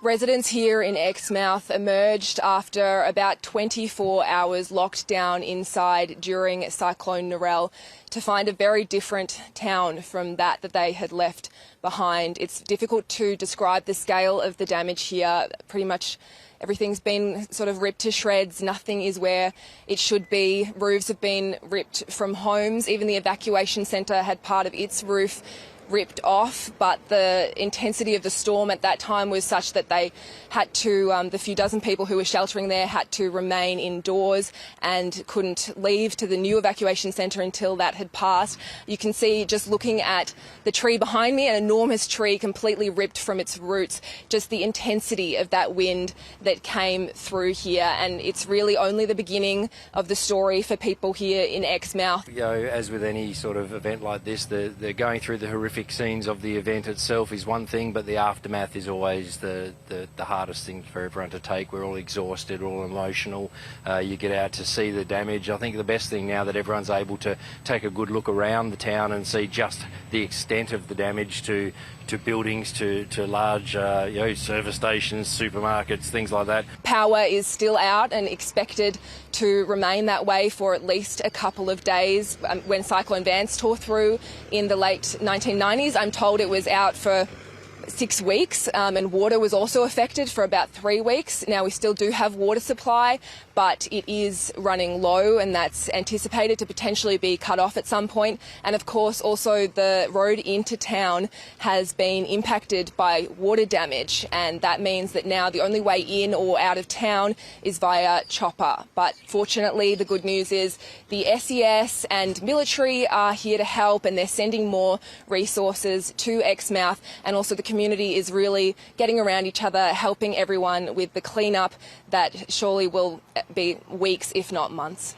Residents here in Exmouth emerged after about 24 hours locked down inside during Cyclone Narelle to find a very different town from that they had left behind. It's difficult to describe the scale of the damage here. Pretty much everything's been sort of ripped to shreds. Nothing is where it should be. Roofs have been ripped from homes. Even the evacuation centre had part of its roof ripped off, but the intensity of the storm at that time was such that they had to, the few dozen people who were sheltering there had to remain indoors and couldn't leave to the new evacuation centre until that had passed. You can see, just looking at the tree behind me, an enormous tree completely ripped from its roots, just the intensity of that wind that came through here. And it's really only the beginning of the story for people here in Exmouth. You know, as with any sort of event like this, they're going through the horrific scenes of the event itself is one thing, but the aftermath is always the hardest thing for everyone to take. We're all exhausted, all emotional. You get out to see the damage. I think the best thing now that everyone's able to take a good look around the town and see just the extent of the damage to buildings, to large service stations, supermarkets, things like that. Power is still out and expected to remain that way for at least a couple of days. When Cyclone Vance tore through in the late 1990s, I'm told it was out for 6 weeks, and water was also affected for about 3 weeks. Now we still do have water supply, but it is running low, and that's anticipated to potentially be cut off at some point. And of course also the road into town has been impacted by water damage, and that means that now the only way in or out of town is via chopper. But fortunately the good news is the SES and military are here to help, and they're sending more resources to Exmouth, and also the community is really getting around each other, helping everyone with the cleanup that surely will be weeks, if not months.